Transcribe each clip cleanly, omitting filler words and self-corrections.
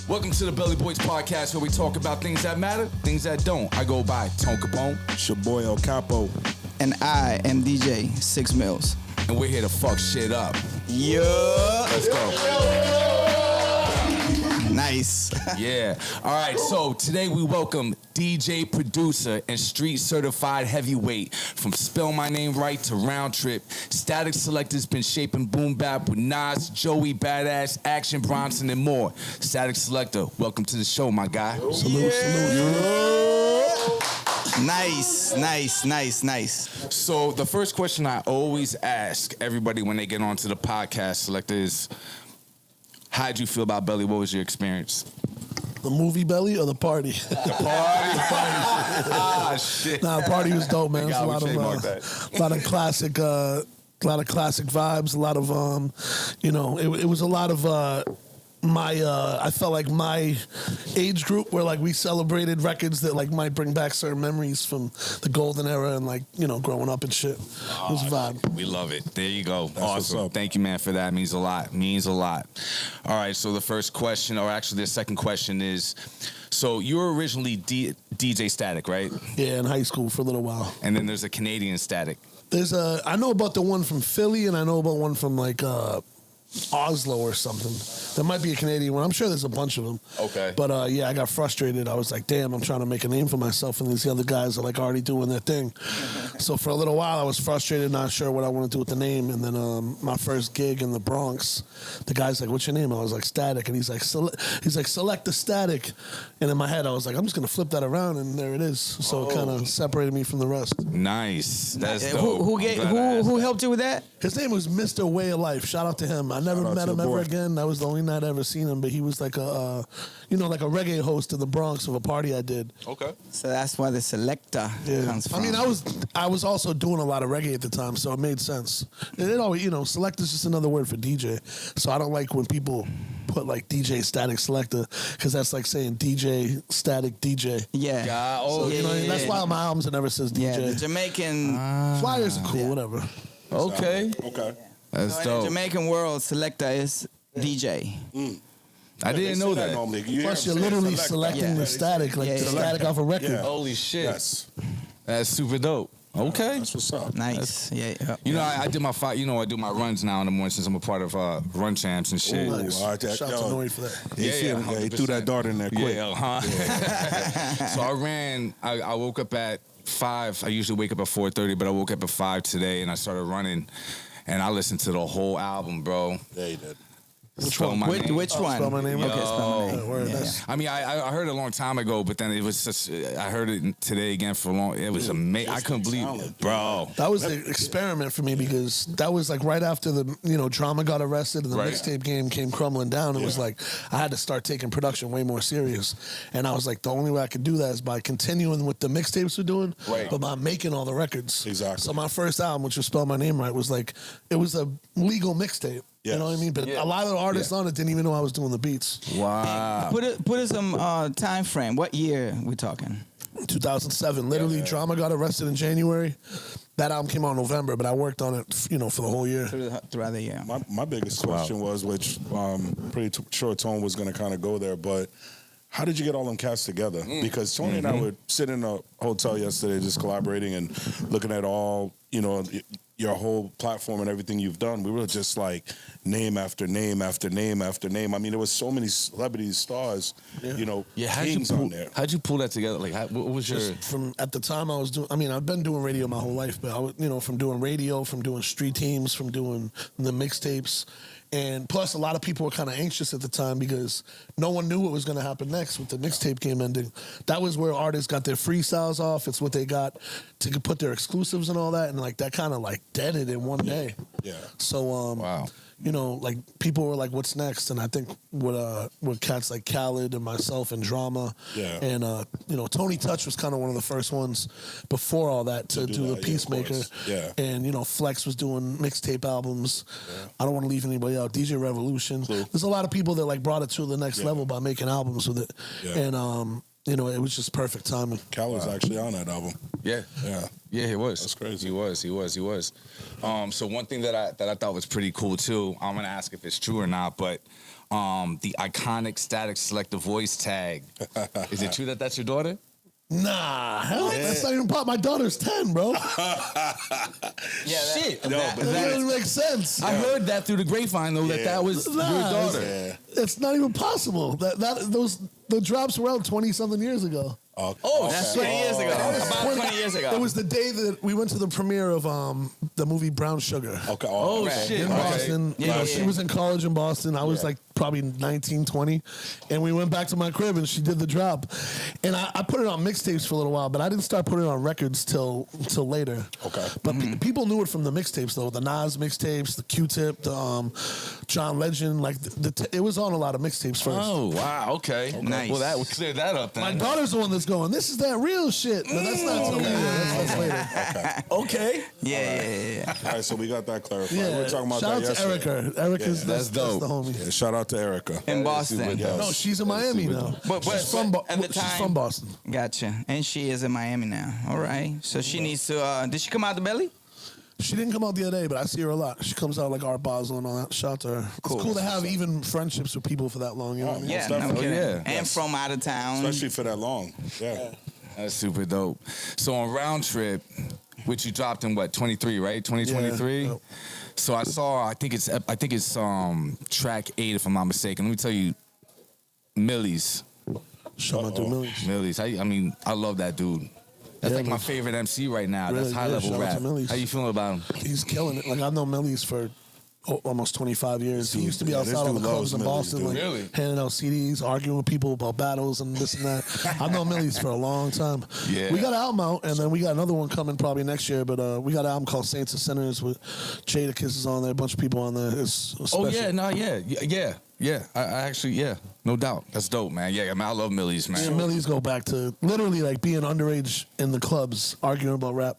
Welcome to the Belly Boys podcast, where we talk about things that matter, things that don't. I go by Tone Capone. It's your boy El Capo. And I am DJ 6 Mills. And we're here to fuck shit up. Yeah. Let's go. Nice. Yeah. All right, so today we welcome DJ, producer, and street certified heavyweight. From Spell My Name Right to Round Trip, Statik Selektah's been shaping boom bap with Nas, Joey Badass, Action Bronson, and more. Statik Selektah, welcome to the show, my guy. Salute. Nice. So the first question I always ask everybody when they get onto the podcast, Selektah, is how'd you feel about Belly? What was your experience? The movie Belly or the party? The party. Shit. Nah, the party was dope, man. It was a lot of classic vibes. A lot of it was a lot of I felt like my age group where like we celebrated records that like might bring back certain memories from the golden era and like, growing up and shit. It was a vibe. We love it. There you go. That's awesome. Thank you, man, for that. Means a lot. All right, so the first question, or actually the second question is, so you were originally DJ Statik, right? Yeah, in high school for a little while. And then there's a Canadian Statik. I know about the one from Philly and I know about one from like Oslo or something. There might be a Canadian one. I'm sure there's a bunch of them. Okay. But I got frustrated. I was like, damn, I'm trying to make a name for myself, and these other guys are like already doing their thing. So for a little while, I was frustrated, not sure what I want to do with the name. And then my first gig in the Bronx, the guy's like, "What's your name?" I was like, "Statik," and he's like, "Select the Statik." And in my head, I was like, "I'm just gonna flip that around," and there it is. So it kind of separated me from the rest. Nice. That's dope. Who helped you with that? His name was Mr. Way of Life. Shout out to him. I never met him ever again. That was the only night I ever seen him. But he was like a reggae host in the Bronx of a party I did. Okay. So that's why the Selektah comes from. I mean, I was also doing a lot of reggae at the time, so it made sense. And it always, Select is just another word for DJ. So I don't like when people put like DJ Statik Selektah, because that's like saying DJ Statik DJ. Yeah. That's why my albums it never says DJ. Yeah, the Jamaican Flyers are cool, whatever. Okay. That's in dope. the Jamaican world, Selektah is DJ. I didn't know that. Plus, you're literally selecting the static, like the static off a record. Yeah. Holy shit. Yes. That's super dope. Okay. That's what's up. Nice. Yeah. I did my I do my runs now in the morning since I'm a part of Run Champs and shit. Nice. Shout out to Noe for that. He threw that dart in there quick. Yeah, So I ran. I woke up at 5. I usually wake up at 4:30, but I woke up at 5 today, and I started running. And I listened to the whole album, bro. Yeah, you did. Which one? Spell My Name. Okay, Spell My Name. I mean, I heard it a long time ago, but then it was just, I heard it today again for a long. It was amazing. I couldn't believe it, bro. That was the experiment for me, because that was like right after the Drama got arrested and the mixtape game came crumbling down. It was like I had to start taking production way more serious, and I was like, the only way I could do that is by continuing with the mixtapes we're doing, but by making all the records. Exactly. So my first album, which was Spell My Name Right, was like it was a legal mixtape. Yes. You know what I mean? But a lot of the artists on it didn't even know I was doing the beats. Wow. Put us some time frame. What year we talking? 2007. Literally, Drama got arrested in January. That album came out in November, but I worked on it, for the whole year. Throughout the year. My biggest question was, which pretty sure Tone was going to kind of go there, but how did you get all them cats together? Because Tony and I would sit in a hotel yesterday just collaborating and looking at all, your whole platform and everything you've done. We were just like name after name after name after name. I mean, there was so many celebrities, stars, kings on there. How'd you pull that together? Like, what was your... From at the time I was doing, I've been doing radio my whole life, but I was, from doing radio, from doing street teams, from doing the mixtapes. And plus, a lot of people were kind of anxious at the time because no one knew what was going to happen next with the mixtape game ending. That was where artists got their freestyles off. It's what they got to put their exclusives and all that. And like that kind of like deaded in one day. Yeah. So, wow. Like people were like, "What's next?" And I think with cats like Khaled and myself and Drama, and Tony Touch was kind of one of the first ones before all that to do the Peacemaker, and Flex was doing mixtape albums. Yeah. I don't want to leave anybody out. DJ Revolution. There's a lot of people that like brought it to the next level by making albums with it, and you know, it was just perfect timing. Cal was actually on that album. Yeah. Yeah. Yeah, he was. That's crazy. He was. So one thing that I thought was pretty cool too, I'm gonna ask if it's true or not, but the iconic Statik Selektah voice tag. Is it true that that's your daughter? Nah, hell, that's not even pop. My daughter's 10, bro. Shit. That doesn't make sense. I heard that through the grapevine though, that was your daughter. It's not even possible. The drops were out 20-something years ago. That's 20 years ago. About 20 years ago. It was the day that we went to the premiere of the movie Brown Sugar. Okay. Oh, shit. In Boston. She was in college in Boston. I was like probably 19, 20. And we went back to my crib and she did the drop. And I put it on mixtapes for a little while, but I didn't start putting it on records till later. Okay. But people knew it from the mixtapes though. The Nas mixtapes, the Q-Tip, the John Legend. Like it was on a lot of mixtapes first. Oh, wow. Okay. Nice. Well, that would clear that up then. My daughter's the one that's going, this is that real shit. But that's not till later. That's later. Okay. Yeah. All right, so we got that clarified. Yeah. We were talking about Shout out that to yesterday. Erica. Erica's that's dope. the homie. Yeah, shout out to Erica. In Boston. Yes. No, she's in Miami now. But she's from at the she's time- from Boston. Gotcha. And she is in Miami now. All right. So she needs to. Did she come out the belly? She didn't come out the other day, but I see her a lot. She comes out like Art Basel and all that. Shout out to her. Cool. It's cool to have even friendships with people for that long. You know what I mean? Yeah. definitely. No kidding. yeah. And from out of town. Especially for that long. Yeah. That's super dope. So on Round Trip, which you dropped in what, 23, right? 2023? Yeah. So I saw, I think it's track 8 if I'm not mistaken. Let me tell you, Millies. Shout out to Millies. Millies. I mean, I love that dude. That's Yeah, like my man. favorite MC right now. Really, That's high yeah, level shout out rap. to Millies. How you feeling about him? He's killing it. Like I've known Millies for almost 25 years. He used to be Yeah, this outside on the dude clubs in loves Millies, Boston, dude. like Really? handing out CDs, arguing with people about battles and this and that. I've known Millies for a long time. Yeah. We got an album out, and then we got another one coming probably next year. But we got an album called Saints and Sinners with Jada Kiss is on there, a bunch of people on there. It's special. Oh, yeah, no, yeah. I actually, no doubt. That's dope, man. Yeah, I mean, I love Millies, man. And Millies go back to literally like being underage in the clubs, arguing about rap.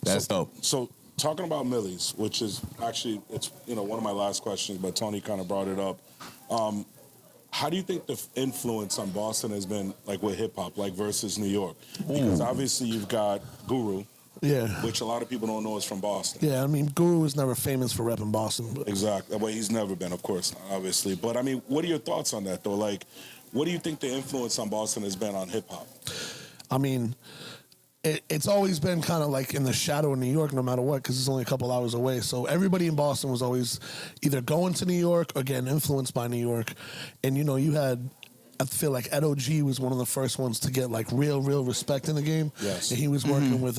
That's dope. So talking about Millies, which is actually it's one of my last questions, but Tony kind of brought it up. How do you think the influence on Boston has been, like with hip hop, like versus New York? Because obviously you've got Guru, Yeah. which a lot of people don't know is from Boston. Yeah, I mean, Guru was never famous for rapping Boston. But Exactly. Well, he's never been, of course, obviously. But I mean, what are your thoughts on that, though? Like, what do you think the influence on Boston has been on hip hop? I mean, it's always been kind of like in the shadow of New York, no matter what, because it's only a couple hours away. So everybody in Boston was always either going to New York or getting influenced by New York. And, you had, I feel like Ed O.G. was one of the first ones to get like real respect in the game. Yes. And he was working with,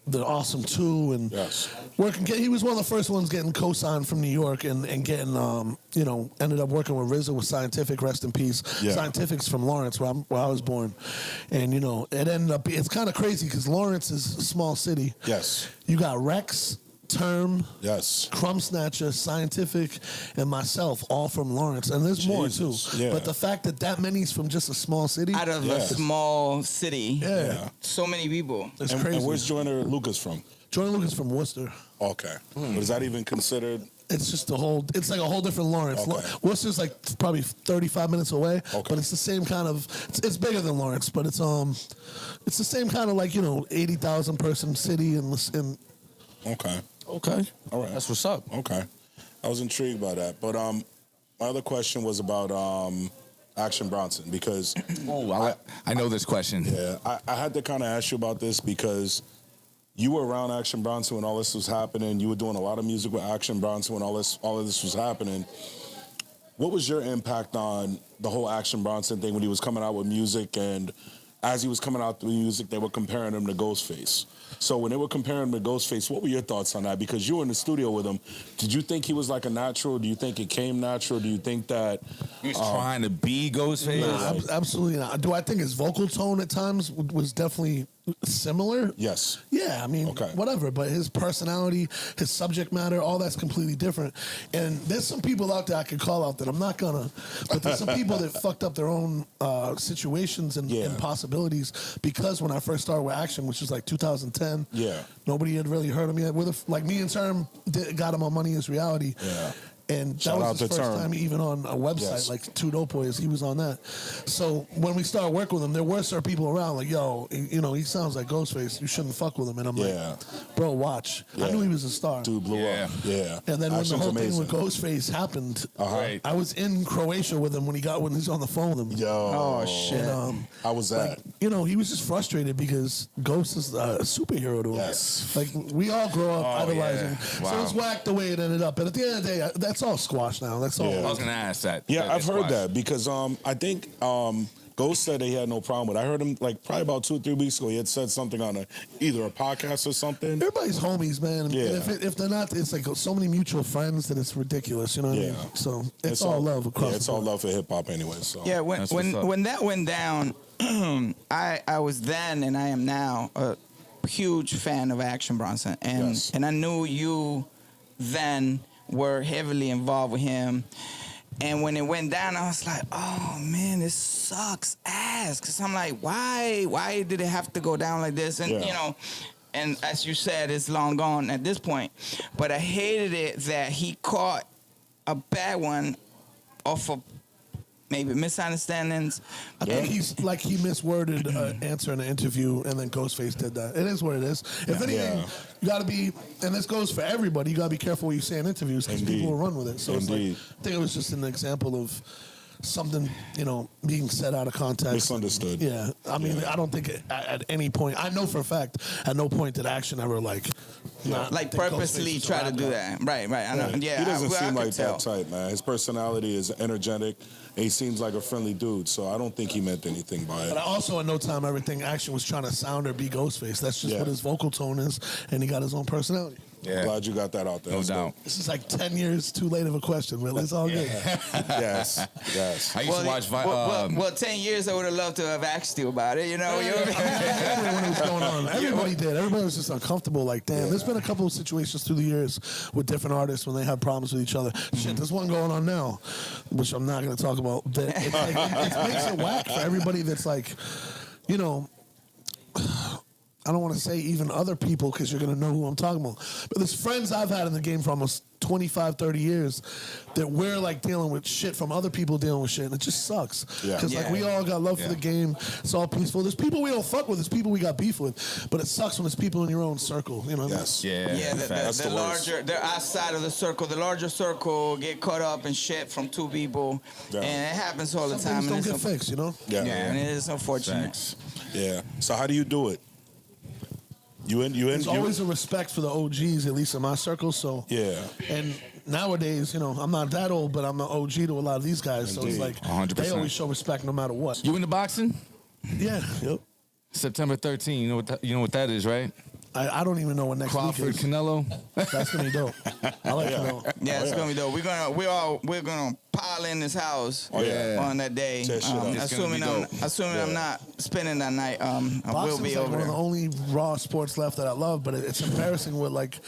the Awesome Two and Yes. he was one of the first ones getting co-signed from New York and getting, ended up working with RZA with Scientific, rest in peace. Yeah. Scientific's from Lawrence, where I was born. And, it ended up, it's kind of crazy because Lawrence is a small city. Yes. You got Rex, Term, Yes. Crumb Snatcher, Scientific, and myself, all from Lawrence. And there's more, too. Jesus, yeah. But the fact that many's from just a small city, Out of Yeah. a small city. yeah, So many people. it's And, crazy. and where's Joyner Lucas from? Jordan Lucas from Worcester. Okay. But is that even considered? It's just it's like a whole different Lawrence. Okay. Worcester's like probably 35 minutes away, Okay. but it's the same kind of, it's bigger than Lawrence, but it's the same kind of like, 80,000 person city and Okay. Okay. All right. That's what's up. Okay. I was intrigued by that. But my other question was about Action Bronson because Oh, I know this question. I had to kind of ask you about this because you were around Action Bronson when all this was happening. You were doing a lot of music with Action Bronson when all of this was happening. What was your impact on the whole Action Bronson thing when he was coming out with music, and as he was coming out with music, they were comparing him to Ghostface? So when they were comparing him to Ghostface, what were your thoughts on that? Because you were in the studio with him. Did you think he was like a natural? Do you think it came natural? Do you think that He was trying to be Ghostface. Nah, absolutely not. Do I think his vocal tone at times was definitely similar? Yes. Yeah, I mean, whatever. But his personality, his subject matter, all that's completely different. And there's some people out there I could call out that I'm not gonna. But there's some people that fucked up their own situations and possibilities because when I first started with Action, which was like 2010, nobody had really heard of me. Like me and Term got him on Money is Reality. Yeah. And that Shout was out his to first Term. time even on a website, Yes. like Two Dope Boys. He was on that. So when we started working with him, there were certain people around like, yo, you know, he sounds like Ghostface. You shouldn't fuck with him. And I'm Yeah. like, bro, watch. I Yeah. knew he was a star. Dude blew Yeah. up. Yeah. And then when Action's the whole amazing. thing with Ghostface happened, Right. I was in Croatia with him when he's on the phone with him. Yo. Oh, shit. And, How was that? like, you know, he was just frustrated because Ghost is a superhero to him. Yes. Like, we all grow up Oh, idolizing. yeah. So Wow. it's whack the way it ended up. But at the end of the day, that's all squash now. That's all. Yeah. I was gonna ask that. Yeah, That- I've heard why. that because I think Ghost said that he had no problem with it. I heard him like probably about 2 or 3 weeks ago. He had said something on either a podcast or something. Everybody's homies, man. And Yeah. if they're not, it's like so many mutual friends that it's ridiculous. You know what I Yeah. mean? So it's all love across Yeah, it's the all board. love for hip hop anyway. So Yeah, when That's what's up. when that went down, I was then and I am now a huge fan of Action Bronson, and Yes. and I knew you then were heavily involved with him. And when it went down, I was like, oh man, this sucks ass. Cause I'm like, why did it have to go down like this? And Yeah. you know, and as you said, it's long gone at this point. But I hated it that he caught a bad one off of maybe misunderstandings. I think he misworded an answer in an interview, and then Ghostface did that. It is what it is. If anything, Yeah. you got to be, and this goes for everybody. You got to be careful what you say in interviews because Indeed. people will run with it. So it's like, Indeed. I think it was just an example of something, you know, being said out of context. Misunderstood. Yeah, I mean, Yeah. I don't think at any point. I know for a fact, at no point did Action ever like Like think purposely Ghostface was a try to rap do guy. that. Right. I know. Yeah, he doesn't I seem could like tell. that type, man. His personality is energetic, and he seems like a friendly dude. So I don't think he meant anything by But it. I also, at no time, everything Action was trying to sound or be Ghostface. That's just Yeah. what his vocal tone is, and he got his own personality. Yeah. Glad you got that out there. No That's doubt. This is like 10 years too late of a question, but it's all good. good. Yes, yes. I used to watch. well, 10 years I would have loved to have asked you about it. You know, you know what I mean? When it was going on, everybody did. Everybody was just uncomfortable. Like, damn, there's been a couple of situations through the years with different artists when they have problems with each other. Shit, there's one going on now, which I'm not going to talk about. That it's like, it makes it whack for everybody that's like, you know, I don't want to say even other people because you're going to know who I'm talking about. But there's friends I've had in the game for almost 25, 30 years that we're like dealing with shit from other people dealing with shit. And it just sucks. Yeah. Because like Yeah. we all got love for Yeah. the game. It's all peaceful. There's people we don't fuck with. There's people we got beef with. But it sucks when it's people in your own circle. You know what I mean? Yes. Yeah. Yeah, That's the the worst. larger, they're outside of the circle. The larger circle get caught up in shit from two people, Yeah. and it happens all the Some time. things don't and get it's fixed, you know? Yeah. Yeah, and it is unfortunate. Thanks. Yeah. So how do you do it? You in? There's always a respect for the OGs, at least in my circle. So Yeah. And nowadays, you know, I'm not that old, but I'm an OG to a lot of these guys. So it's Indeed. like 100%. they always show respect no matter what. You into boxing? Yeah. Yep. September 13. You know what that is, right? I don't even know what next Crawford week is. Canelo. That's gonna be dope. I like Canelo. Yeah, it's yeah. gonna be dope. We're gonna pile in this house yeah. on that day. Tear shit up. It's gonna be Assuming dope. I'm not spending that night, I will Boxing's be like over one of there. the only raw sports left that I love, but it's embarrassing with like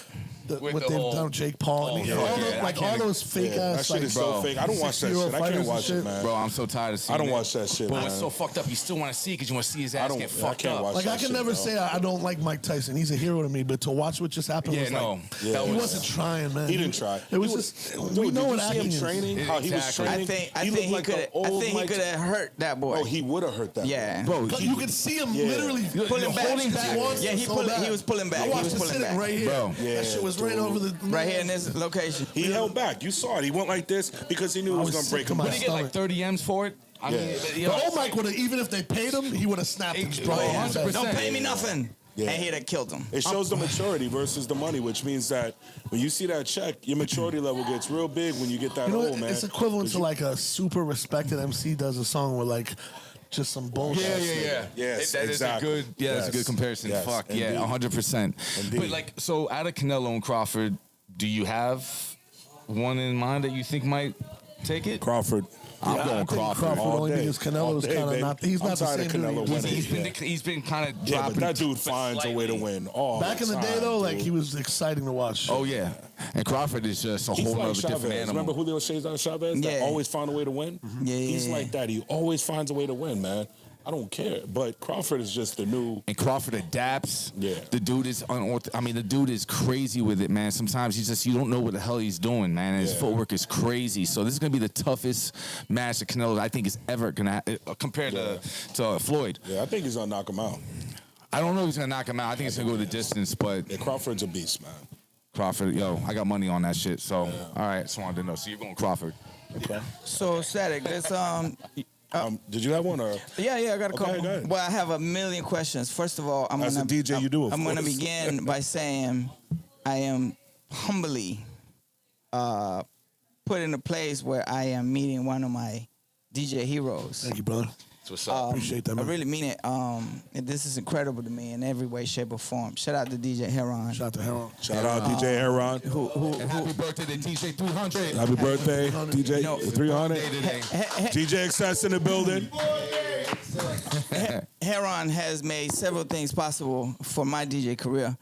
With what the they've whole- done with Jake Paul and yeah, all yeah, those, I like can't- all those fake Yeah, ass that shit like is so bro, fake. I don't watch that 60-year-old shit. I fighters can't and watch shit. it, man. Bro, I'm so tired of seeing I don't it. watch that shit, But man. it's so fucked up. You still want to see it because you want to see his ass get I fucked can't up. watch Like I that can shit, never bro. say I don't like Mike Tyson. He's a hero to me, but to watch what just happened Yeah, was no. like That he was- wasn't trying, man. He didn't try. It was He just Dude, we know did what you see acting him is. training? How he was Exactly. training? I think looked like the old Mike- could have hurt that boy. Oh, he would have hurt that. Yeah. boy. Bro, But you could see him Yeah. literally Pulling back. holding back once. Yeah, he so pulled- bad. he was pulling back. I He watched was it pulling sitting back. right here. Bro. Yeah, That shit was right dude. over the Right here in this location. He held back. You saw it. He went like this because he knew it was was going to sick break to him my Did back. he get like 30 M's for it? I Yeah. mean, you The know, old Mike would have, even if they paid him, he would have snapped him. Oh, Right. 100%. Don't pay me nothing. Yeah. And he'd have killed him. It shows the maturity versus the money, which means that when you see that check, your maturity level gets real big when you get that You know, old, man. it's equivalent to like a super respected MC does a song with like just some bullshit. Yeah. Yes, That is exactly. a good. Yeah, that's a Yes. good comparison. Yes, Fuck indeed. yeah, 100%. Indeed. But like, so out of Canelo and Crawford, do you have one in mind that you think might take it? Crawford. I'm I going think Crawford. all only day. because All Canelo's day, kind of baby. not. He's I'm not the tired same of dude. Canelo he was. winning. He's been kind of Yeah, dropping. but that dude finds a way to win. Oh, Back in the day, though, like he was exciting to watch. Oh yeah, and Crawford is just a He's whole like other Chavez. different animal. Remember Julio Cesar Chavez? That Yeah. always found a way to win? Yeah, He's yeah, like that. He always finds a way to win, man. I don't care. But Crawford is just the new. And Crawford adapts. Yeah. The dude is the dude is crazy with it, man. Sometimes you don't know what the hell he's doing, man. And his footwork is crazy. So this is gonna be the toughest match that Canelo I think is ever gonna compared to Floyd. Yeah, I think he's gonna knock him out. I don't know if he's gonna knock him out. I think he's gonna go the distance, but Yeah, Crawford's a beast, man. Crawford, I got money on that shit. So all right, just wanted to know. So you're going Crawford. Okay. So Statik, let's Did you have one or? Yeah, I got a couple. go ahead. Well, I have a million questions. First of all, As a DJ, you do, of I'm going to course. begin by saying I am humbly put in a place where I am meeting one of my DJ heroes. Thank you, brother. That's what's up. Appreciate that, I man. really mean it. This is incredible to me in every way, shape, or form. Shout out to DJ Heron. Shout out to Harold. Shout out DJ Aaron. And happy birthday to DJ 300. Happy birthday, DJ No. 300. DJ Excess in the building. Heron has made several things possible for my DJ career.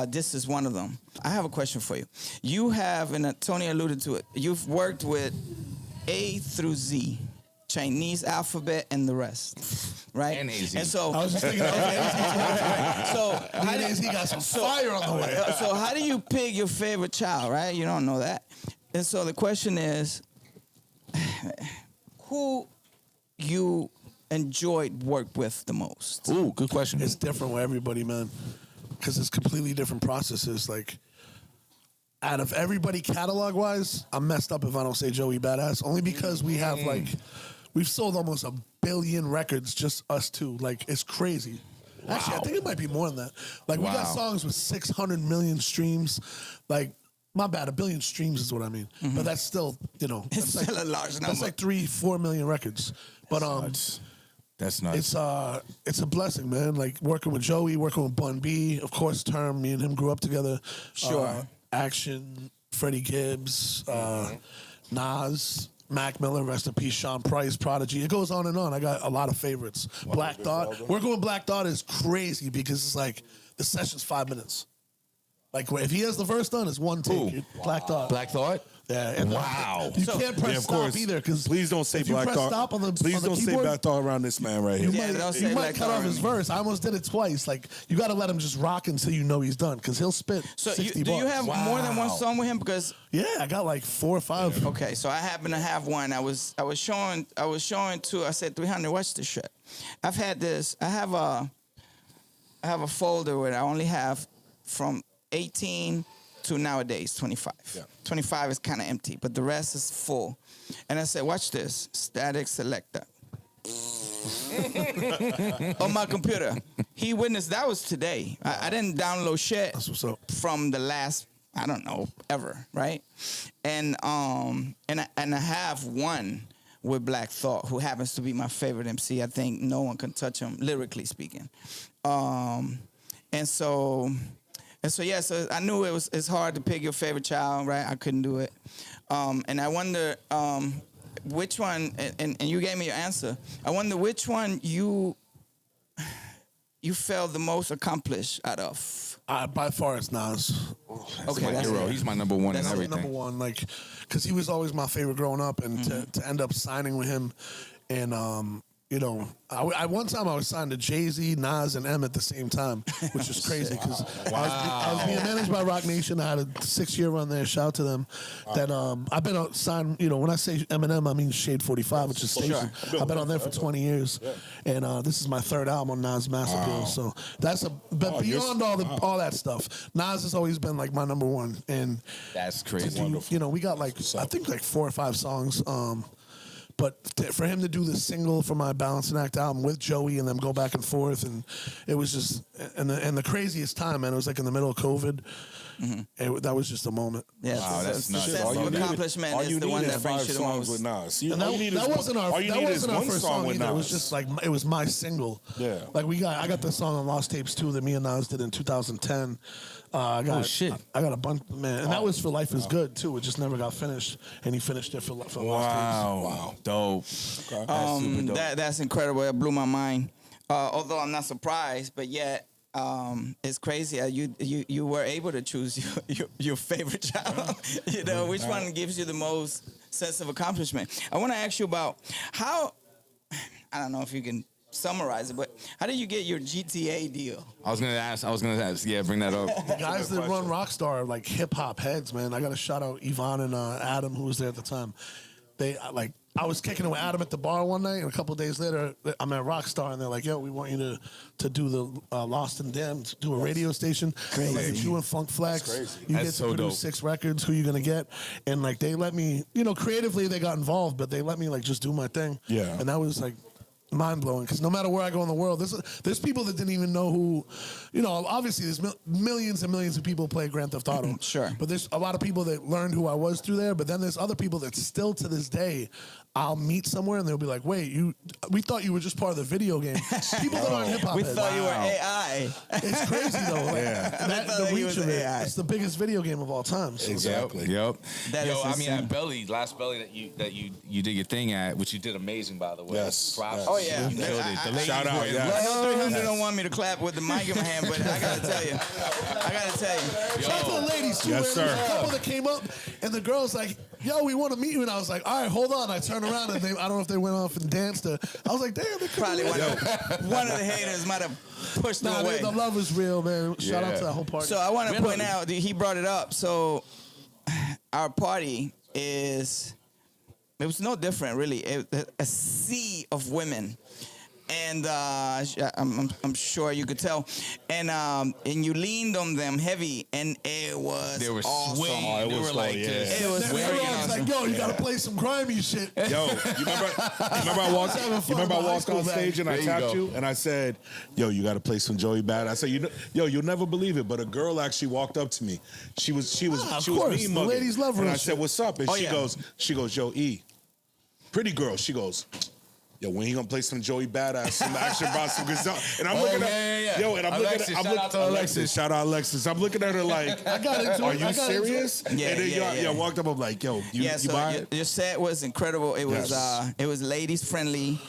This is one of them. I have a question for you. You have, and Tony alluded to it, you've worked with A through Z, Chinese alphabet and the rest, right? And AZ. And so, I was just thinking, so he got some fire on the way. so how do you pick your favorite child, right? You don't know that. And so the question is, who you enjoyed work with the most? Ooh, good question. It's different with everybody, man, because it's completely different processes. Like, out of everybody catalog-wise, I'm messed up if I don't say Joey Badass, only because we have, we've sold almost 1 billion records, just us two. Like, it's crazy. Actually, I think it might be more than that. Like, we got songs with 600 million streams. Like, my bad, 1 billion streams is what I mean. But that's still, It's that's still a large number. That's like 3-4 million records. But That's nuts. it's a blessing, man. Like working with Joey, working with Bun B, of course, Term. Me and him grew up together. Sure. Action, Freddie Gibbs, Nas, Mac Miller, rest in peace, Sean Price, Prodigy. It goes on and on. I got a lot of favorites. Black Thought. Working with Black Thought is crazy because it's like the session's 5 minutes. Like if he has the verse done, it's one take. Ooh. Black Thought. Black Thought? Yeah. And Wow. You can't press Yeah, of stop course. either because Please don't say Black press Thought. stop on the Please on the don't say keyboard, Black Thought around this man right here. Yeah, don't say you might Black cut Thought off his around me. verse. I almost did it twice. Like you got to let him just rock until you know he's done because he'll spit. So 60 do you bars. have more than one song with him? Because Yeah, I got like 4 or 5. okay, so I happen to have one. I was showing two. I said 300. Watch this shit. I've had this. I have a folder where I only have from 18 to nowadays 25. Yeah. 25 is kind of empty, but the rest is full. And I said, watch this. Statik Selektah. On my computer. He witnessed that was today. I didn't download shit That's what's up. from the last, I don't know, ever, right? And I have one with Black Thought, who happens to be my favorite MC. I think no one can touch him, lyrically speaking. So I knew it's hard to pick your favorite child, right? I couldn't do it. And I wonder which one, and you gave me your answer. I wonder which one you felt the most accomplished out of. By far, it's Nas. Okay, my that's hero. it. He's my number one in That's everything. Number one, like, because he was always my favorite growing up, and to end up signing with him, and I one time I was signed to Jay-Z, Nas, and M at the same time, which is crazy because I was being managed by Rock Nation. I had a 6-year run there. Shout out to them. That I've been signed. When I say Eminem, I mean Shade 45, which is Station. I've been on there for 20 years, and this is my 3rd album on Nas Mass Appeal. So that's but beyond all that stuff, Nas has always been like my number one. And That's to crazy. do, we got like I think like 4 or 5 songs. But for him to do the single for my Balancing Act album with Joey and them go back and forth, and it was just and the craziest time, man. It was like in the middle of COVID. That was just a moment. Yeah, Wow, that's nuts. Sense of accomplishment is the one that brings you the most. with Nas. And that wasn't our first song either. It was just like it was my single. Yeah. Like I got the song on Lost Tapes too that me and Nas did in 2010. Shit. I got a bunch, man, and that was for Life Is Good too. It just never got finished, and he finished it for Lost Tapes. Wow. Dope. That's super dope. That's incredible. It blew my mind. Although I'm not surprised, but yet it's crazy. You were able to choose your favorite child. Which one gives you the most sense of accomplishment? I want to ask you about how. I don't know if you can summarize it, but how did you get your GTA deal? I was gonna ask. Yeah, bring that up. The guys that run Rockstar are like hip hop heads, man. I got to shout out Yvonne and Adam, who was there at the time. They I was kicking it with Adam at the bar one night, and a couple of days later, I'm at Rockstar, and they're like, "Yo, we want you to do the Lost and Damned, do a radio station. Crazy. Like, if you and Funk Flex, you That's get to so produce dope. 6 records. Who you gonna get?" And like they let me, creatively they got involved, but they let me like just do my thing. Yeah. And that was like mind blowing, because no matter where I go in the world, there's people that didn't even know who, obviously there's millions and millions of people play Grand Theft Auto. Sure. But there's a lot of people that learned who I was through there. But then there's other people that still to this day, I'll meet somewhere and they'll be like, "Wait, we thought you were just part of the video game." People that aren't hip hop We heads. thought you were AI. It's crazy though. Like, thought the he reach was of it. AI. It's the biggest video game of all time. So. Exactly. Yep. That is I mean, insane. at last Belly that you did your thing at, which you did amazing, by the way. Yes. Props. Yes. Oh, yeah. You killed it. The ladies Shout out, were in yeah. love. I know 300 don't want me to clap with the mic in my hand, but I gotta tell you. Shout out to the ladies too. Yes, man. There's sir. a couple that came up and the girl's like, "Yo, we want to meet you," and I was like, "All right, hold on." I turned around and I don't know if they went off and danced. I was like, "Damn, they Probably one of the haters might have pushed them Nah, away. the love is real, man. Shout out Yeah. to that whole party. So I want to point out, he brought it up. So our party it was no different, really. A sea of women. And I'm sure you could tell, and you leaned on them heavy, and it was They were awesome. swaying. Oh, it They was were slow, like yeah. just It was swearing very on Everyone's them. like, "Yo, you gotta play some grimy shit." Yo, you remember I walked having fun I with high walked school on stage and I There you tapped go. you and I said, "Yo, you got to play some Joey Bad." I said, "You'll never believe it, but a girl actually walked up to me. She was of mean course. The mugging. ladies love And real I said, shit. "What's up?" And Oh, she yeah. goes, "Yo, E, pretty girl." She goes, "Yo, when he gonna play some Joey Badass, some Action Bronson?" And I'm looking at yo, and I'm Alexis, looking at shout out to Alexis. Shout out Alexis. I'm looking at her like, I got into "Are it. you I got into serious?" it. Yeah, and then yeah, yeah. I walked up. I'm like, "Yo, you So buy it?" your set was incredible. It was Yes. it was ladies friendly,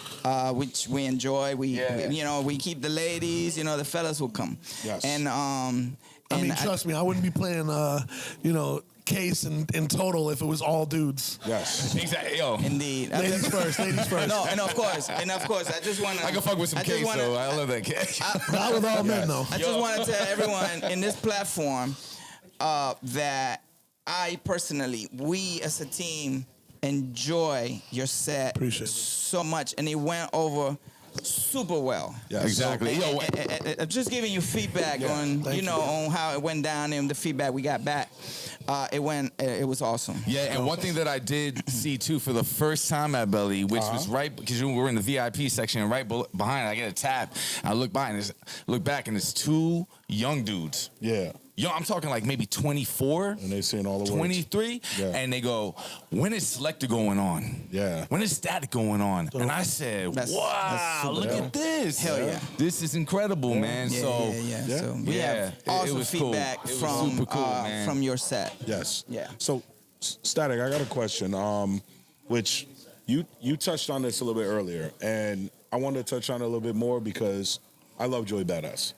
which we enjoy. We we keep the ladies. The fellas will come. Yes. And I mean, trust me, I wouldn't be playing, Case in total if it was all dudes. Yes. Exactly. Yo, Indeed. Ladies first, ladies first. No, and of course, I just want to. I can fuck with some case, so I love that case. Not with all men, though. I just want to tell everyone in this platform that I personally, we as a team, enjoy your set Appreciate it. so much, and it went over super well. Yes. Exactly. Yo, I'm just giving you feedback on Thank you. on how it went down and the feedback we got back. It was awesome. yeah, and one thing that I did see too for the first time at Belly, which was right because we were in the VIP section, and right behind, I get a tap. I look back and it's 2 young dudes. Yeah. Yo, I'm talking like maybe 24, And they saying all the words. 23, Yeah. and they go, "When is Selector going on? Yeah. When is Statik going on?" And I said, That's "Wow, super look dope. at this! Hell yeah. This is incredible, man." Yeah, So yeah. So we Yeah, have it awesome was cool. feedback It was from super cool, man. from your set. Yes. Yeah. So, Statik, I got a question, which you touched on this a little bit earlier, and I wanted to touch on it a little bit more because I love Joey Badass.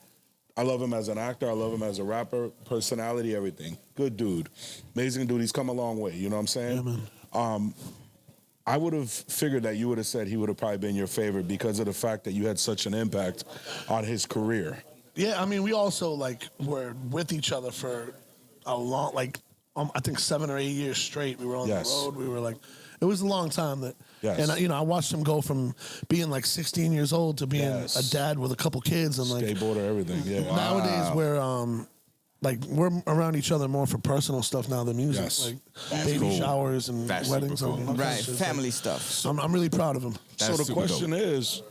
I love him as an actor. I love him as a rapper, personality, everything. Good dude. Amazing dude. He's come a long way. You know what I'm saying? Yeah, man. I would have figured that you would have said he would have probably been your favorite because of the fact that you had such an impact on his career. Yeah, I mean, we also, were with each other for a long, I think 7 or 8 years straight. We were on Yes. the road. We were it was a long time that, Yes. and I watched him go from being 16 years old to being Yes. a dad with a couple kids, and Skateboarder, everything. Yeah. nowadays we're we're around each other more for personal stuff now than music, Yes. baby cool. showers and That's weddings, super cool. and all kinds Right, of shit. family stuff. So I'm really proud of him. So That's the super question is,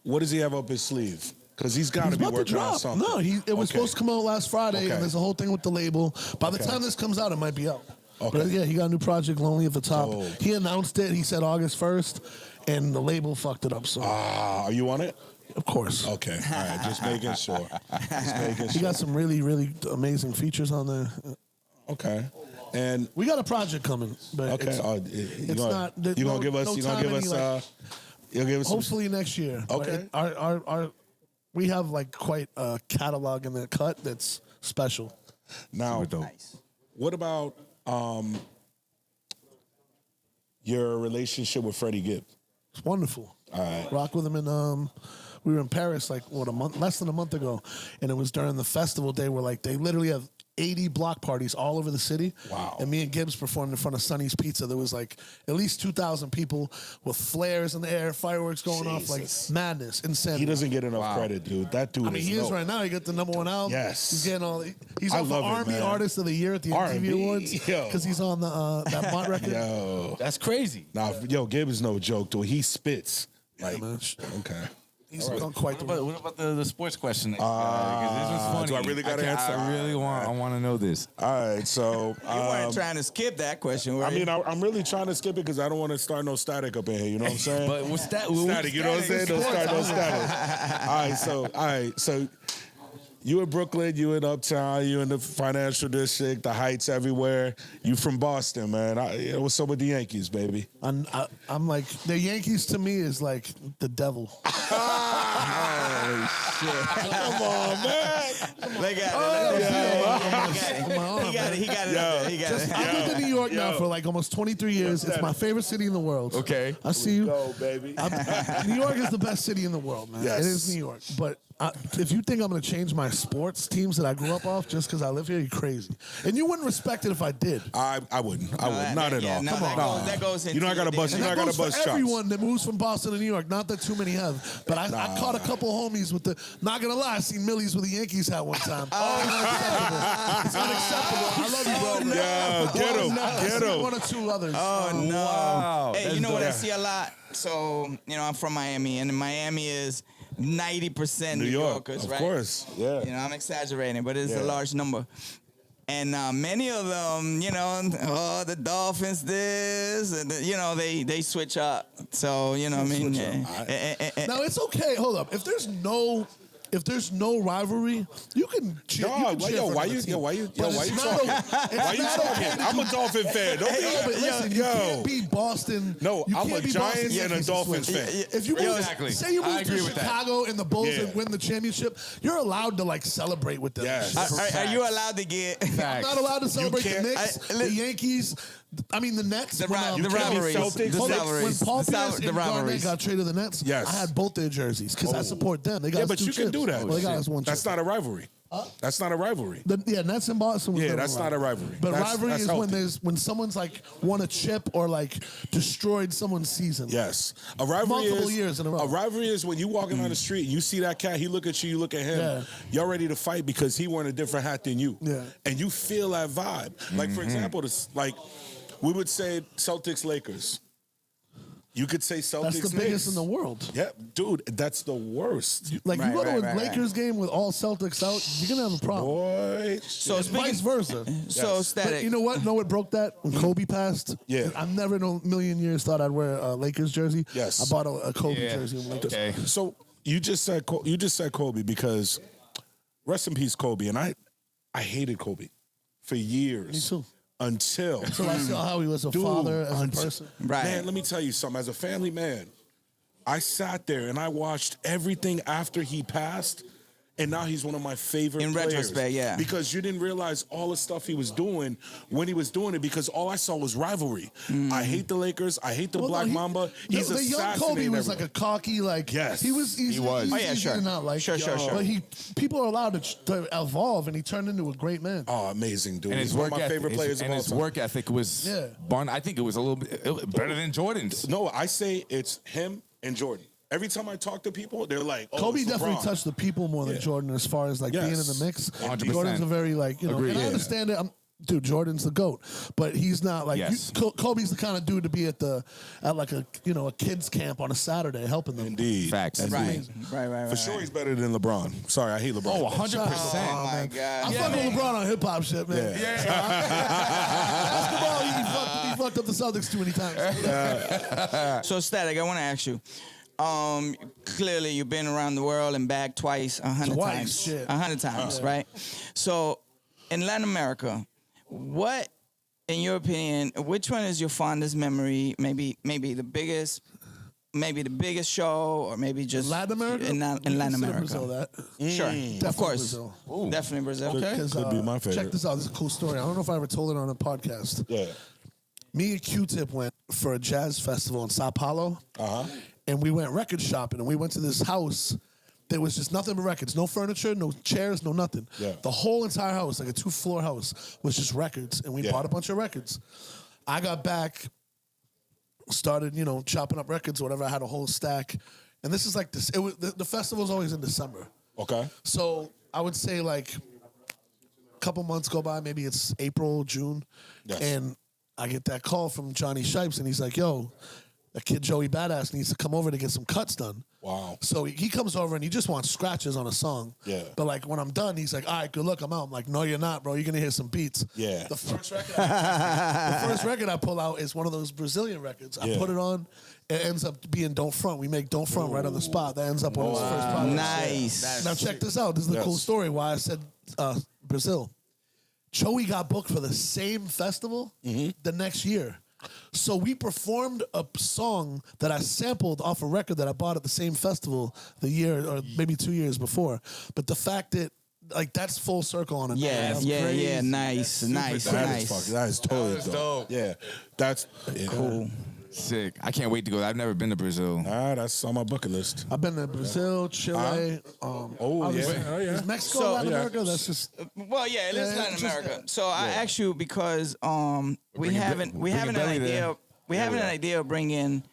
what does he have up his sleeve? Because he's got to He's be about to working on drop. something. No, it was Okay. supposed to come out last Friday, Okay. and there's a whole thing with the label. By the Okay. time this comes out, it might be out. Okay. But yeah, he got a new project, Lonely at the Top. Dope. He announced it. He said August 1st, and the label fucked it up. So Are you on it? of course, Okay. All right. Just making sure. Just making he sure. got some really, really amazing features on there. Okay. And We got a project coming, but okay, it's not. there's You gonna no- give us? no You gonna time give any, us? You'll give us. some- hopefully next year. But Okay. our we have quite a catalog in the cut that's special. Now, Nice. what about your relationship with Freddie Gibbs? It's wonderful. Rock with him in we were in Paris like less than a month ago, and it was during the festival day where like they literally have 80 block parties all over the city. Wow. And me and Gibbs performed in front of Sonny's Pizza. There was like at least 2,000 people with flares in the air, fireworks going off, like madness, insane. He doesn't get enough credit, dude. That dude I mean, he is dope. right now. He got the #1 album. Yes. He's getting all. He's I on the love it, Army man. Artist of the Year at the MTV R&B, Awards yo. because he's on the that Mott record. Yo. That's crazy. Nah, yo, Gibbs is no joke, dude. He spits. Like, man. okay. He's done quite the What about the sports question? That you got? 'Cause this was funny. do I really gotta answer? I really want. I want to know this. All right, so You weren't trying to skip that question, were I you? mean, I'm really trying to skip it because I don't want to start no static up in here. You know what I'm saying? But what's that? Static, you know what I'm saying? Don't start no static. All right, so you in Brooklyn, you in Uptown, you in the financial district, the Heights everywhere. You from Boston, man. What's up with the Yankees, baby? I'm like the Yankees to me is like the devil. Holy shit. Come on, man. They got it. He got it. He got it. up there. He got it. I've lived in New York now Yo. for like almost 23 years. It's my favorite city in the world. Okay. I see you. Go, baby. New York is the best city in the world, man. Yes. It is New York. But if you think I'm going to change my sports teams that I grew up off just because I live here, you're crazy. And you wouldn't respect it if I did. I wouldn't. I would not at all. No, Come on. that goes into You know I got to the bust. You DNA. know I got to That goes bust for chops. everyone that moves from Boston to New York. Not that too many have, but I caught a couple homies with the. Not gonna lie, I seen Millies with the Yankees hat one time. It's unacceptable. I love you, bro. Yeah, get him. Get him. One or two others. Oh, no. Wow. Hey, That's you know what I dope. see a lot? So, I'm from Miami, and Miami is 90% New Yorkers, of right? course. Yeah. I'm exaggerating, but it's Yeah. a large number. And many of them, the Dolphins this, and they switch up. So, what I mean? Now it's okay. Hold up. If there's no rivalry, you can cheer. Dog, you can cheer for why another you team. talking? But it's not Why you not talking? okay to I'm a do- Dolphin fan. Don't No, but listen, you can't be Boston. No, you I'm can't a be Giants Boston and a Yankees Dolphins switch. fan. If you move, Exactly. say you I move agree to with that. Chicago and the Bulls Yeah. and win the championship, you're allowed to like celebrate with them. Yes. Are you allowed to get Facts. Not allowed to celebrate the can't- Knicks, the Yankees. I mean the Nets. the when, rivalries? Celtics, The hold on, rivalries. When Paul The Pierce and Garnett rivalries. got traded to the Nets, Yes. I had both their jerseys because I support them. They got Yeah, us but 2 you can chips. do that. Well, they got us 1 That's chip. not a rivalry. That's not a rivalry. Nets in Boston. Was Yeah, never that's not a rivalry. But That's- rivalry that's is when healthy. when someone's like won a chip or like destroyed someone's season. Yes. A rivalry Multiple is, years in a row. A rivalry is when you walking on the street, you see that cat, he look at you, you look at him. Yeah. You're ready to fight because he wearing a different hat than you. Yeah. And you feel that vibe. Like, for example, we would say Celtics Lakers. You could say Celtics That's the biggest Knicks. in the world. Yeah, dude, that's the worst. Like Right, you go to right, a right, Lakers game with all Celtics out, you're gonna have a problem. Boy. So It's vice versa. So Yes. Static. But you know what? Know what broke that? When Kobe passed. Yeah. I've never in a million years thought I'd wear a Lakers jersey. Yes. I bought a Kobe Yeah. jersey. I'm like, Okay. So you just said Kobe because rest in peace Kobe, and I hated Kobe for years. Me too. Until So I saw how he was a father as a person. Right. Man, let me tell you something. As a family man, I sat there and I watched everything after he passed, and now he's one of my favorite In players. retrospect, yeah. Because you didn't realize all the stuff he was doing when he was doing it, because all I saw was rivalry. I hate the Lakers. I hate the Well, Black no, Mamba. He's the young Kobe assassinating was like everyone. a cocky, like Yes. he was. He was. Oh, yeah, sure. Not like Sure. But people are allowed to evolve, and he turned into a great man. Oh, amazing, dude. And He's his one work of my ethic, favorite players of and all his time. work ethic was Yeah. I think it was a little bit better than Jordan's. No, I say it's him and Jordan. Every time I talk to people, they're like, "Oh, Kobe it's definitely LeBron." touched the people more than Yeah. Jordan as far as like being in Yes. the mix. 100%. Jordan's a very like Agreed, and I yeah. understand it. Dude, Jordan's the GOAT, but he's not like Yes. Kobe's the kind of dude to be at like a a kids camp on a Saturday helping them. Indeed. Facts. Indeed. Right. For sure, he's better than LeBron. Sorry, I hate LeBron. Oh, 100%. Oh my God. I fuck with LeBron on hip hop shit, man. Basketball, he fucked up the Celtics too many times. So Static, I want to ask you. Clearly, you've been around the world and back twice, 100 Twice, times, shit. 100 times, right? So, in Latin America, what, in your opinion, which one is your fondest memory? Maybe the biggest show, or maybe just Latin America? in Latin Consider America. Brazil, that. Sure, Definitely of course, Brazil. definitely Brazil. Okay. 'Cause, Could be my Check favorite. this out. This is a cool story. I don't know if I ever told it on a podcast. Yeah. Me and Q-Tip went for a jazz festival in Sao Paulo. and we went record shopping, and we went to this house. There was just nothing but records, no furniture, no chairs, no nothing. Yeah. The whole entire house, like a 2-floor house, was just records, and we bought a bunch of records. I got back, started, chopping up records or whatever. I had a whole stack, and this is like this. It was the festival's always in December. Okay. So I would say like a couple months go by, maybe it's April, June, and I get that call from Johnny Shipes, and he's like, "Yo, that kid Joey Badass needs to come over to get some cuts done." Wow. So he comes over and he just wants scratches on a song. Yeah. But like when I'm done, he's like, "All right, good luck, I'm out." I'm like, "No, you're not, bro. You're gonna hear some beats." Yeah. The first record I pull out is one of those Brazilian records. I put it on. It ends up being Don't Front. We make Don't Front right on the spot. That ends up on his first project. Nice. Now check this out. This is the cool story why I said Brazil. Joey got booked for the same festival the next year. So we performed a song that I sampled off a record that I bought at the same festival the year or maybe 2 years before. But the fact that like that's full circle on it. Yeah, nice. That is totally dope. Yeah, that's Cool. Sick. I can't wait to go. I've never been to Brazil. That's on my bucket list. I've been to Brazil, Chile. Is Mexico Latin America? That's just Well, yeah, it is Yeah, Latin just America. So I asked you because we have an idea of bringing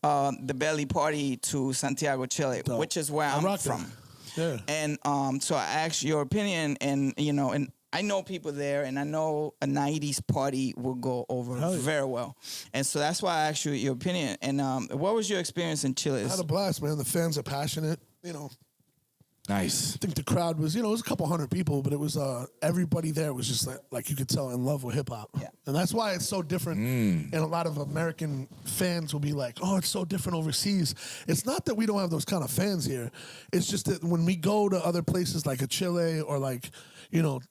the belly party to Santiago, Chile, which is where I'm from. Yeah. And so I asked your opinion, and and I know people there, and I know a 90s party will go over very well. And so that's why I asked you your opinion. And what was your experience in Chile? I had a blast, man. The fans are passionate. Nice. I think the crowd was, it was a couple hundred people, but it was everybody there was just like you could tell in love with hip hop. Yeah. And that's why it's so different. And a lot of American fans will be like, "Oh, it's so different overseas." It's not that we don't have those kind of fans here. It's just that when we go to other places like a Chile or like,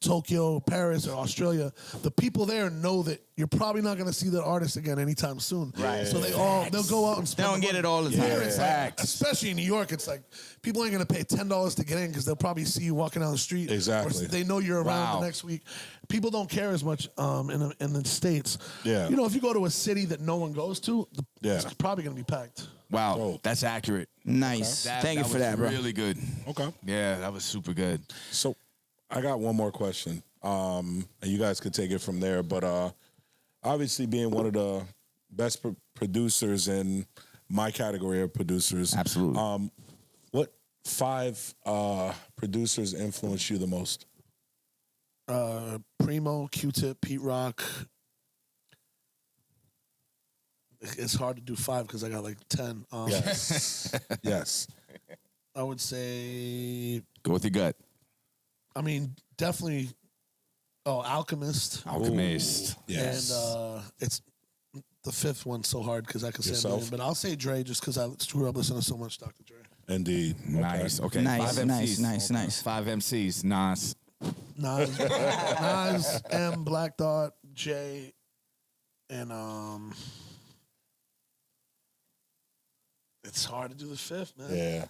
Tokyo, Paris, or Australia, the people there know that you're probably not going to see that artist again anytime soon. Right. So they'll go out and spend. They don't get it all the time. Here it's like, especially in New York, it's like people ain't going to pay $10 to get in because they'll probably see you walking down the street. Exactly. Or they know you're around the next week. People don't care as much in the States. Yeah. If you go to a city that no one goes to, it's probably going to be packed. Wow, Oh. that's accurate. Nice. Thank you for that, bro. Really good. Okay. Yeah, that was super good. So I got one more question, and you guys could take it from there. But obviously, being one of the best producers in my category of producers, Absolutely. what 5 producers influenced you the most? Primo, Q-Tip, Pete Rock. It's hard to do 5 because I got like 10. Yes. Yes. I would say, Go with your gut. definitely. Alchemist. Alchemist. Yes. And it's the 5th one so hard because I could say a Yourself? million, but I'll say Dre just because I grew up listening to so much Dr. Dre. Indeed. Nice. Okay. Nice, 5 nice, MCs. nice. 5 MCs. Nas. Nas, M, Black Dot, J, and it's hard to do the 5th, man. Yeah.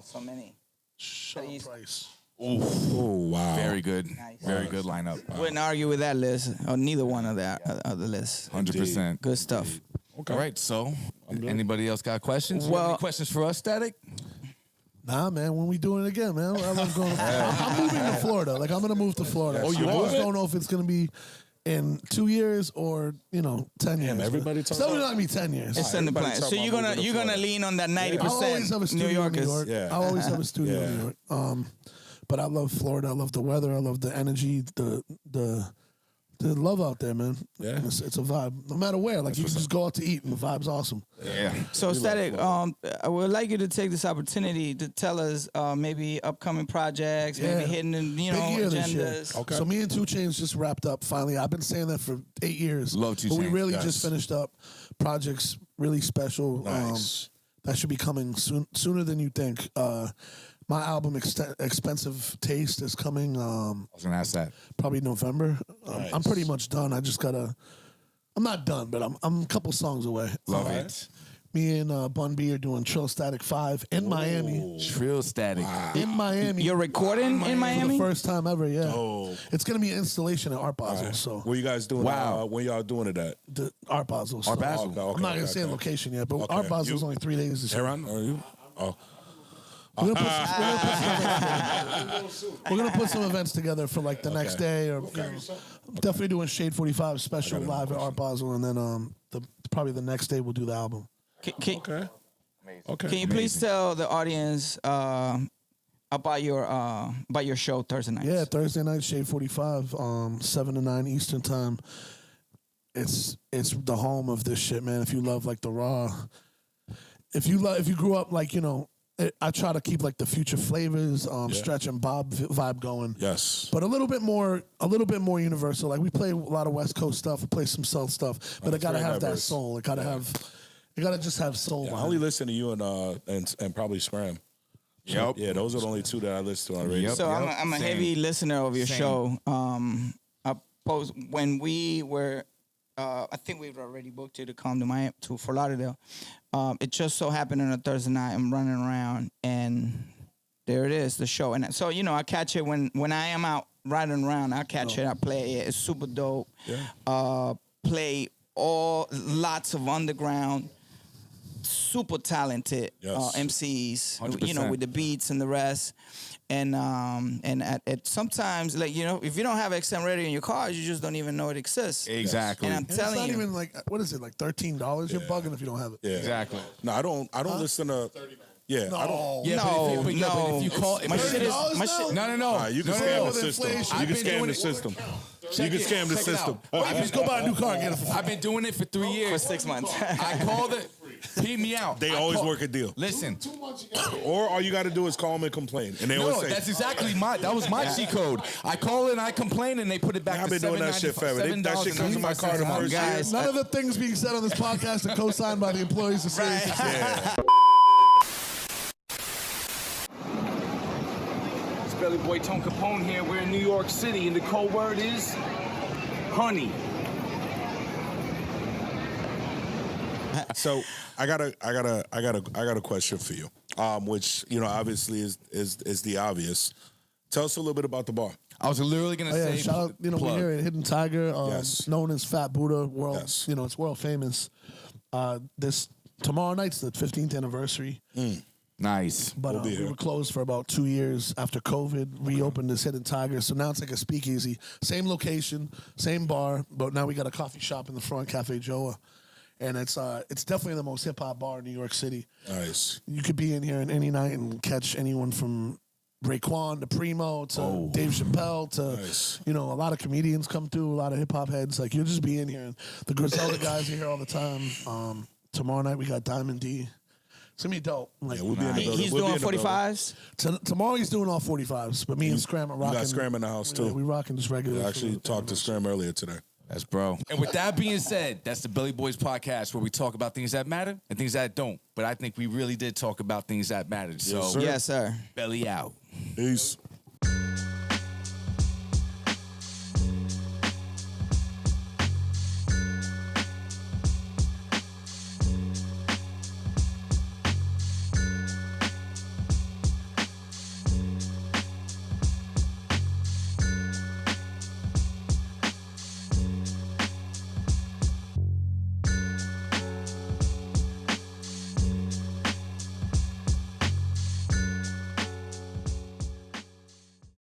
So many. Sean Price. Oh, wow. Very good. Nice. Very good lineup. Wouldn't argue with that list, or neither one of that of the list. 100%. Good stuff. Okay. All right. So, anybody else got questions? You have Well- any questions for us, Static? Nah, man. When we doing it again, man? I love going. I'm moving to Florida. Like I'm gonna move to Florida. Oh, you I just moving? don't know if it's gonna be in 2 years or 10 years. everybody talks It's definitely about- not gonna be 10 years. It's in the Everybody plan. talk So about you're gonna moving to Florida. lean on that 90% I'll always have a New studio in Yorkers. New York. Yeah. I'll always have a studio Yeah. in New York. But I love Florida. I love the weather. I love the energy. The love out there, man. Yeah. It's a vibe. No matter where, like you can just go out to eat and the vibe's awesome. Yeah. So Static, I would like you to take this opportunity to tell us maybe upcoming projects, maybe hidden Big year this year. agendas. Okay. So me and 2 Chainz just wrapped up finally. I've been saying that for 8 years. Love 2 But we Chainz, really yes. just finished up projects really special. Nice. That should be coming sooner than you think. My album Expensive Taste is coming I was going to ask that. probably November. Nice. I'm pretty much done. I just gotta. I'm not done, but I'm a couple songs away. Love it. Me and Bun B are doing Trill Static 5 in Miami. Trill Static. In Miami. You're recording in For Miami? the first time ever, yeah. Oh. It's going to be an installation at Art Basel, so. Where you guys doing? Wow. When y'all doing it at? The Art Basel. So. Art Basel. Okay, I'm not going to say a location yet, but Art Basel is only 3 days this year. Aaron, are you? Oh. We're gonna put some events together for like the next day, or you know, definitely doing Shade 45 special live at Art Basel, and then probably the next day we'll do the album. Okay. Okay. Can you please tell the audience about your show Thursday nights? Yeah, Thursday night, Shade 45, 7 to 9 Eastern time. It's the home of this shit, man. If you love like the raw, if you grew up like, you know, I try to keep like the future flavors, Stretch and Bob vibe going. Yes. But a little bit more universal. Like we play a lot of West Coast stuff, we play some South stuff, but it gotta have that soul. It gotta just have soul. I only listen to you and probably Scram. Yep. Yeah, those are the only two that I listen to on radio. Yep. So I'm a Same. heavy listener of your Same. show. When we were, I think we've already booked you to come to Fort Lauderdale. It just so happened on a Thursday night. I'm running around and there it is, the show. And so I catch it when I am out riding around. I catch it. I play it. It's super dope. Yeah. Play lots of underground. Super talented Yes. MCs, 100%. with the beats and the rest, and at sometimes if you don't have XM radio in your car, you just don't even know it exists. Exactly. And I'm And telling it's not you, even like, what is it, like $13? You're bugging if you don't have it. Yeah. Exactly. No, I don't listen to. Yeah, I don't. Yeah, No, but if you call, my but- shit is my $30 shit. No. You can No, scam no. the system. inflation. You I've can been scam doing the it- system. Check You can it. scam the Check it system. out. Just go buy a new car and get it for free. I've been doing it for 3 years. For 6 months. I called it. Peep me out. They I always call- work a deal. Listen. Or all you got to do is call them and complain, and they always No, say, that's exactly that was my cheat code. I call and I complain and they put it back I've to been doing that shit forever. That shit comes in my car the first year. Guys, None of the things being said on this podcast are co-signed by the employees of City 60. Yeah. It's Belly Boy Tone Capone here. We're in New York City and the code word is honey. So I got a question for you, which obviously is the obvious. Tell us a little bit about the bar. I was literally gonna say Shout out, we're plug. here at Hidden Tiger, Yes. known as Fat Buddha, world, Yes. it's world famous. This tomorrow night's the 15th anniversary, Nice. but We'll be we here. were closed for about 2 years after COVID. Reopened this Hidden Tiger, so now it's like a speakeasy, same location, same bar, but now we got a coffee shop in the front, Cafe Joa, and it's definitely the most hip hop bar in New York City. Nice. You could be in here any night and catch anyone from Raekwon to Primo to Dave Chappelle to, Nice. a lot of comedians come through, a lot of hip hop heads. Like, you'll just be in here. And the Griselda guys are here all the time. Tomorrow night we got Diamond D. It's going to be dope. Like, Yeah, we'll be in the building. he's We'll be doing in the building. 45s. tomorrow he's doing all 45s, but me and Scram are rocking. You got Scram in the house too. We rocking just regular. I actually talked to Scram earlier today. That's bro. And with that being said, that's the Billy Boys podcast where we talk about things that matter and things that don't. But I think we really did talk about things that mattered. So Yes, sir. Yes, sir. belly out. Peace.